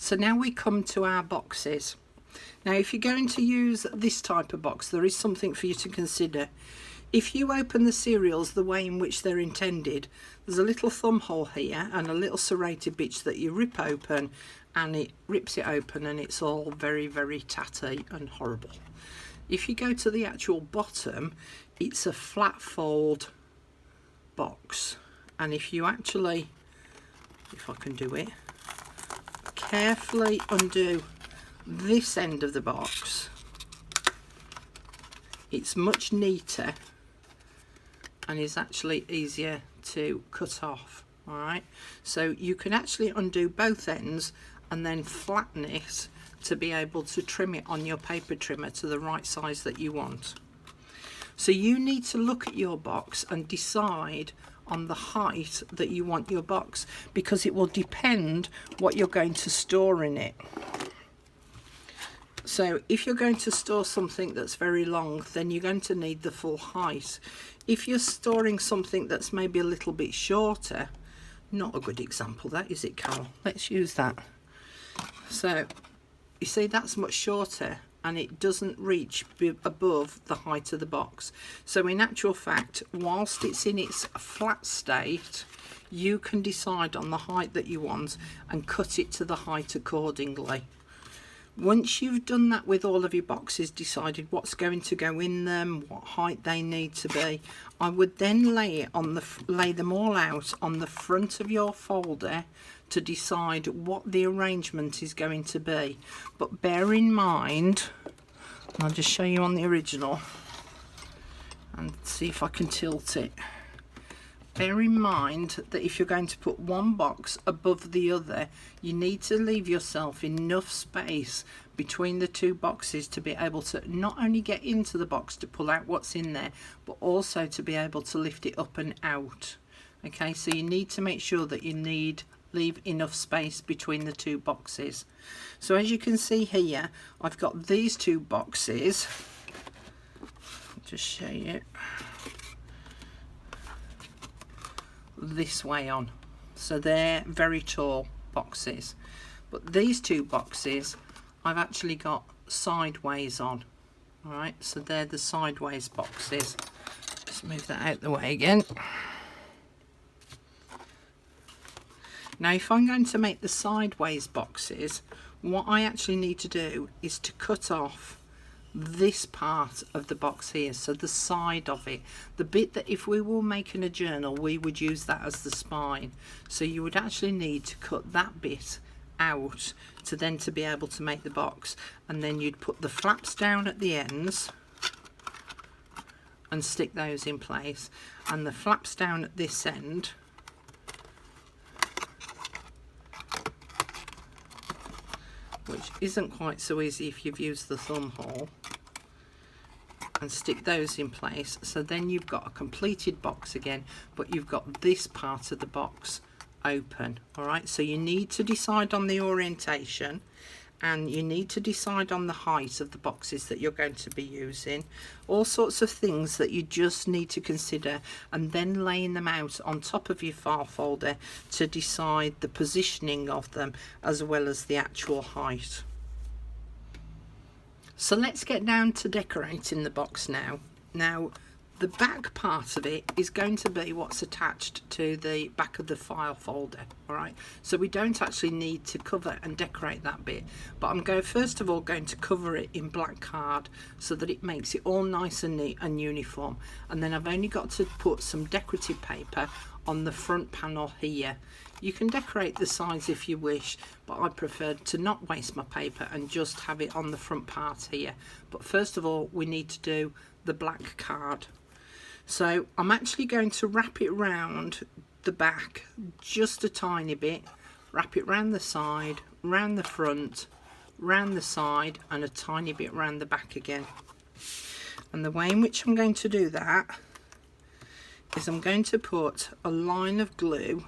So now we come to our boxes. Now if you're going to use this type of box, there is something for you to consider. If you open the cereals the way in which they're intended, there's a little thumb hole here and a little serrated bit that you rip open, and it rips it open and it's all very, very tatty and horrible. If you go to the actual bottom, it's a flat fold box, and if you actually, if I can do it, carefully undo this end of the box, it's much neater and is actually easier to cut off. All right, so you can actually undo both ends and then flatten it to be able to trim it on your paper trimmer to the right size that you want. So you need to look at your box and decide on the height that you want your box, because it will depend what you're going to store in it. So if you're going to store something that's very long, then you're going to need the full height. If you're storing something that's maybe a little bit shorter, not a good example that, is it, Carol? Let's use that. So you see, that's much shorter and it doesn't reach above the height of the box. So in actual fact, whilst it's in its flat state, you can decide on the height that you want and cut it to the height accordingly. Once you've done that with all of your boxes, decided what's going to go in them, what height they need to be, I would then lay them all out on the front of your folder to decide what the arrangement is going to be. But bear in mind, I'll just show you on the original and see if I can tilt it. Bear in mind that if you're going to put one box above the other, you need to leave yourself enough space between the two boxes to be able to not only get into the box to pull out what's in there, but also to be able to lift it up and out. Okay, so you need to make sure that you leave enough space between the two boxes. So as you can see here, I've got these two boxes. I'll just show you this way on, so they're very tall boxes, but these two boxes I've actually got sideways on. All right, so they're the sideways boxes. Just move that out the way again. Now if I'm going to make the sideways boxes, what I actually need to do is to cut off this part of the box here, so the side of it, the bit that if we were making a journal we would use that as the spine. So you would actually need to cut that bit out to then to be able to make the box, and then you'd put the flaps down at the ends and stick those in place, and the flaps down at this end which isn't quite so easy if you've used the thumb hole, and stick those in place. So then you've got a completed box again, but you've got this part of the box open. All right, so you need to decide on the orientation, and you need to decide on the height of the boxes that you're going to be using. All sorts of things that you just need to consider, and then laying them out on top of your file folder to decide the positioning of them as well as the actual height. So let's get down to decorating the box now. Now the back part of it is going to be what's attached to the back of the file folder. All right, so we don't actually need to cover and decorate that bit, but I'm first of all going to cover it in black card so that it makes it all nice and neat and uniform, and then I've only got to put some decorative paper on the front panel here. You can decorate the sides if you wish, but I prefer to not waste my paper and just have it on the front part here. But first of all we need to do the black card. So I'm actually going to wrap it round the back just a tiny bit, wrap it round the side, round the front, round the side, and a tiny bit round the back again. And the way in which I'm going to do that is I'm going to put a line of glue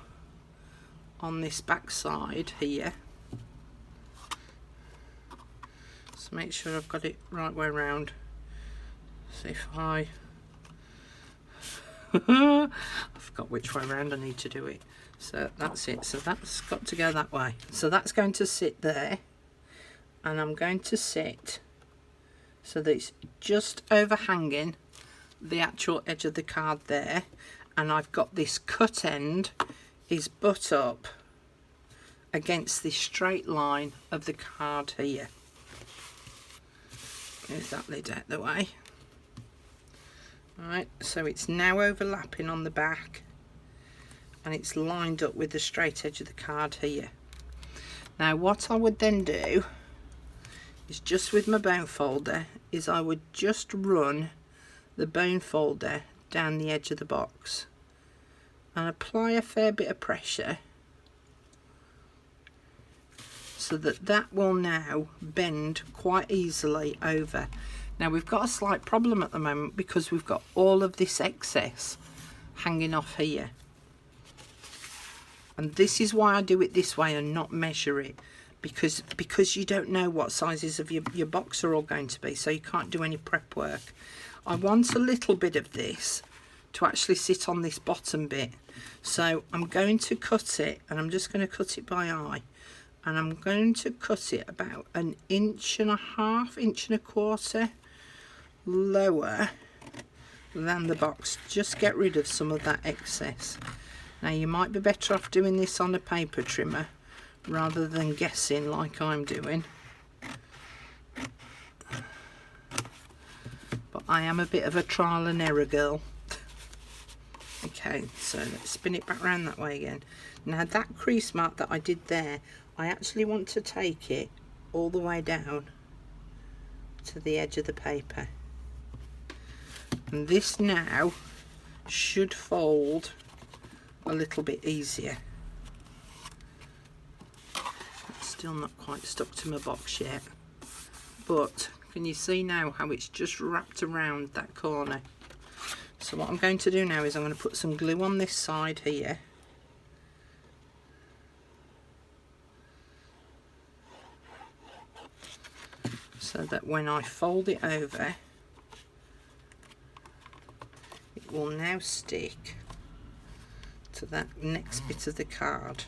on this back side here. So make sure I've got it right way around. So if I forgot which way around I need to do it. So that's it. So that's got to go that way. So that's going to sit there, and I'm going to sit so that it's just overhanging the actual edge of the card there, and I've got this cut end is butt up against this straight line of the card here. Move that lid out the way. Right, so it's now overlapping on the back, and it's lined up with the straight edge of the card here. Now what I would then do is, just with my bone folder, is I would just run the bone folder down the edge of the box and apply a fair bit of pressure so that that will now bend quite easily over. Now we've got a slight problem at the moment because we've got all of this excess hanging off here, and this is why I do it this way and not measure it, because you don't know what sizes of your box are all going to be, so you can't do any prep work. I want a little bit of this to actually sit on this bottom bit, so I'm going to cut it, and I'm just going to cut it by eye, and I'm going to cut it about 1.5 inches, 1.25 inches lower than the box. Just get rid of some of that excess. Now you might be better off doing this on a paper trimmer rather than guessing like I'm doing, but I am a bit of a trial and error girl. Okay, so let's spin it back around that way again. Now that crease mark that I did there, I actually want to take it all the way down to the edge of the paper, and this now should fold a little bit easier. It's still not quite stuck to my box yet, but can you see now how it's just wrapped around that corner? So what I'm going to do now is I'm going to put some glue on this side here, so that when I fold it over, it will now stick to that next bit of the card,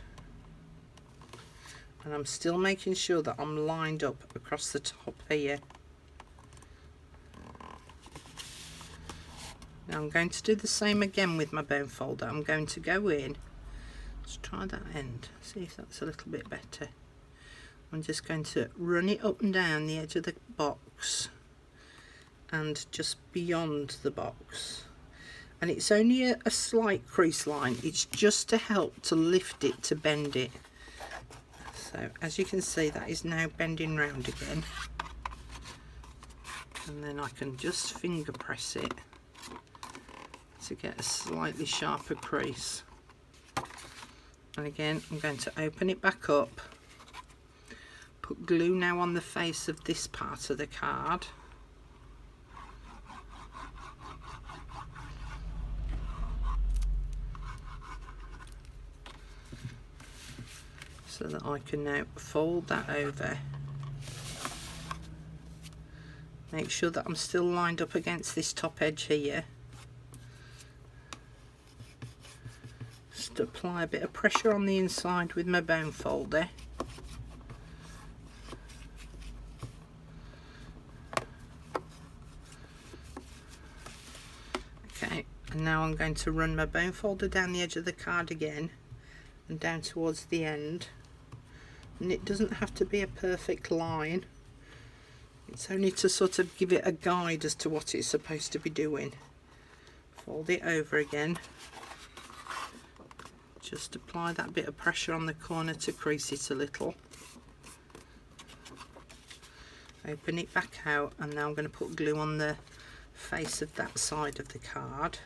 and I'm still making sure that I'm lined up across the top here. Now I'm going to do the same again with my bone folder. I'm going to go in, let's try that end, see if that's a little bit better. I'm just going to run it up and down the edge of the box and just beyond the box, and it's only a slight crease line, it's just to help to lift it, to bend it. So as you can see, that is now bending round again, and then I can just finger press it to get a slightly sharper crease. And again, I'm going to open it back up, put glue now on the face of this part of the card, so that I can now fold that over. Make sure that I'm still lined up against this top edge here. Just apply a bit of pressure on the inside with my bone folder. Okay, and now I'm going to run my bone folder down the edge of the card again and down towards the end, and it doesn't have to be a perfect line, it's only to sort of give it a guide as to what it's supposed to be doing. Fold it over again, just apply that bit of pressure on the corner to crease it a little, open it back out, and now I'm going to put glue on the face of that side of the card.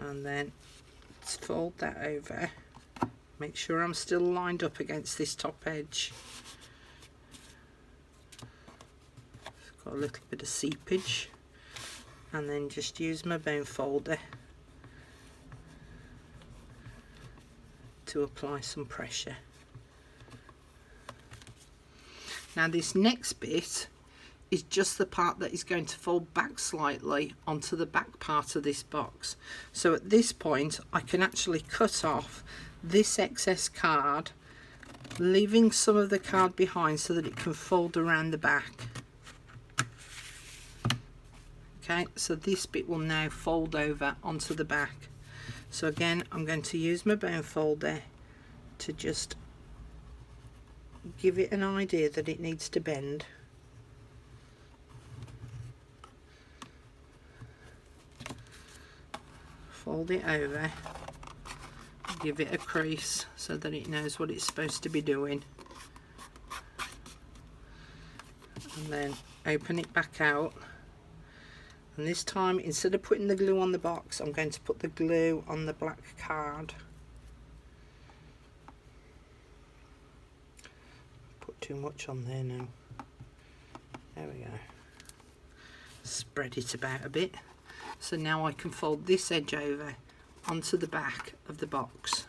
And then let's fold that over, make sure I'm still lined up against this top edge. It's got a little bit of seepage, and then just use my bone folder to apply some pressure. Now this next bit is just the part that is going to fold back slightly onto the back part of this box. So at this point I can actually cut off this excess card, leaving some of the card behind so that it can fold around the back. Okay, so this bit will now fold over onto the back. So again, I'm going to use my bone folder to just give it an idea that it needs to bend. Fold it over, give it a crease so that it knows what it's supposed to be doing, and then open it back out. And this time, instead of putting the glue on the box, I'm going to put the glue on the black card. Put too much on there now. There we go. Spread it about a bit. So now I can fold this edge over onto the back of the box.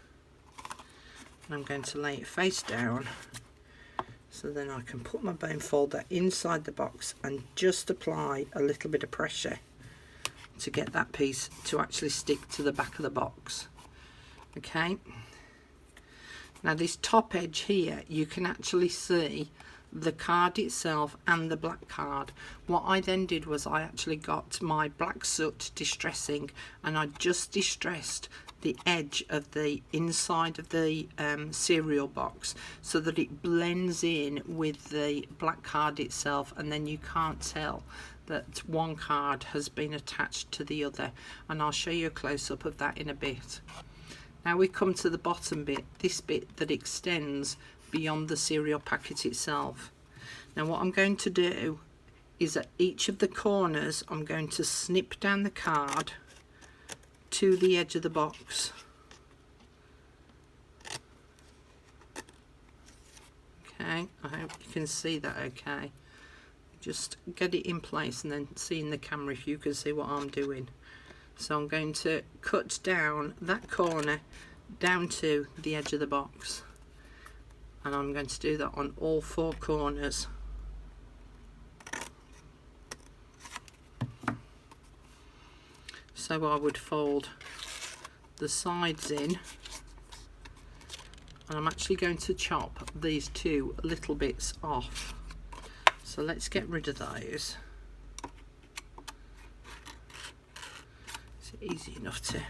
And I'm going to lay it face down, so then I can put my bone folder inside the box and just apply a little bit of pressure to get that piece to actually stick to the back of the box. Okay, now this top edge here, you can actually see the card itself and the black card. What I then did was I actually got my black soot distressing, and I just distressed the edge of the inside of the cereal box so that it blends in with the black card itself, and then you can't tell that one card has been attached to the other, and I'll show you a close-up of that in a bit. Now we come to the bottom bit, this bit that extends beyond the cereal packet itself. Now what I'm going to do is at each of the corners I'm going to snip down the card to the edge of the box. Okay, I hope you can see that okay. Just get it in place and then see in the camera if you can see what I'm doing. So I'm going to cut down that corner down to the edge of the box, and I'm going to do that on all four corners. So I would fold the sides in, and I'm actually going to chop these two little bits off. So let's get rid of those. It's easy enough to.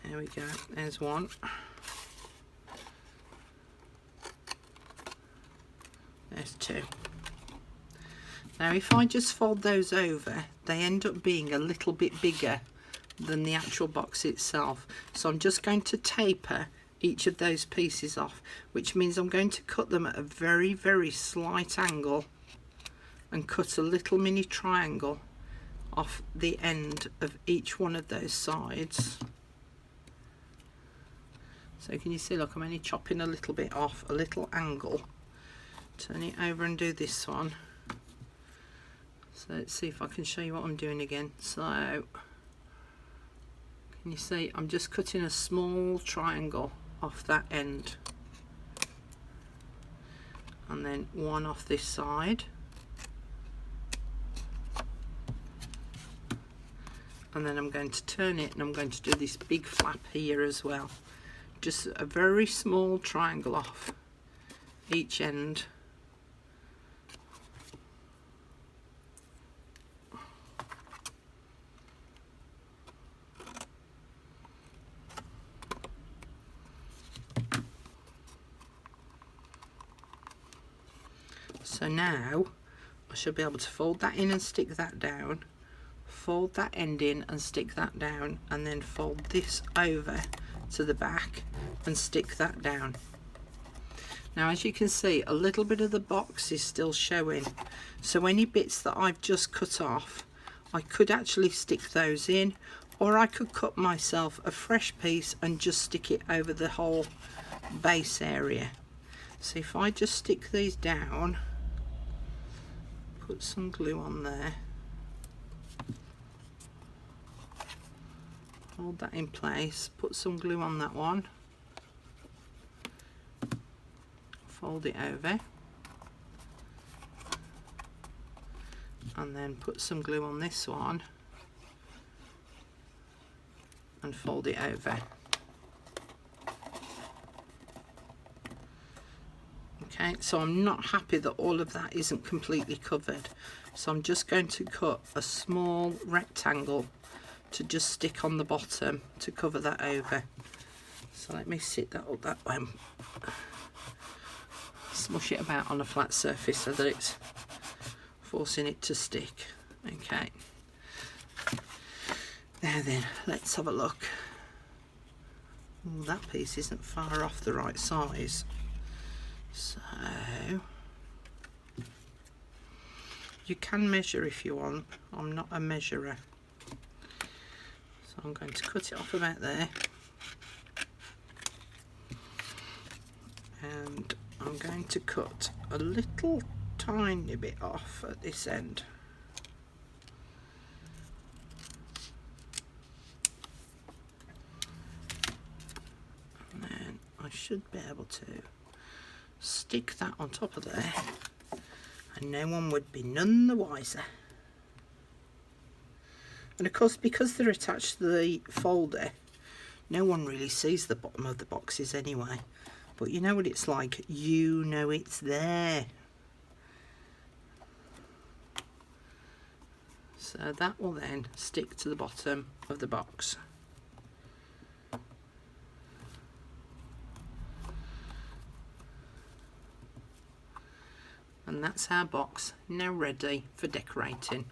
There we go, there's one. There's two. Now if I just fold those over, they end up being a little bit bigger than the actual box itself. So I'm just going to taper each of those pieces off, which means I'm going to cut them at a very, very slight angle and cut a little mini triangle off the end of each one of those sides. So can you see, look, I'm only chopping a little bit off, a little angle. Turn it over and do this one. So let's see if I can show you what I'm doing again. So can you see I'm just cutting a small triangle off that end, and then one off this side, and then I'm going to turn it and I'm going to do this big flap here as well. Just a very small triangle off each end. So now I should be able to fold that in and stick that down, fold that end in and stick that down, and then fold this over to the back and stick that down. Now as you can see, a little bit of the box is still showing, so any bits that I've just cut off, I could actually stick those in, or I could cut myself a fresh piece and just stick it over the whole base area. So if I just stick these down, put some glue on there, hold that in place, put some glue on that one, fold it over, and then put some glue on this one and fold it over. Okay, so I'm not happy that all of that isn't completely covered, so I'm just going to cut a small rectangle to just stick on the bottom to cover that over. So let me sit that up that way, smush it about on a flat surface so that it's forcing it to stick. Okay, now then, let's have a look. Ooh, that piece isn't far off the right size, so you can measure if you want. I'm not a measurer, so I'm going to cut it off about there, and I'm going to cut a little tiny bit off at this end. And then I should be able to stick that on top of there, and no one would be none the wiser. And of course, because they're attached to the folder, no one really sees the bottom of the boxes anyway. But you know what it's like, you know it's there. So that will then stick to the bottom of the box. And that's our box now ready for decorating.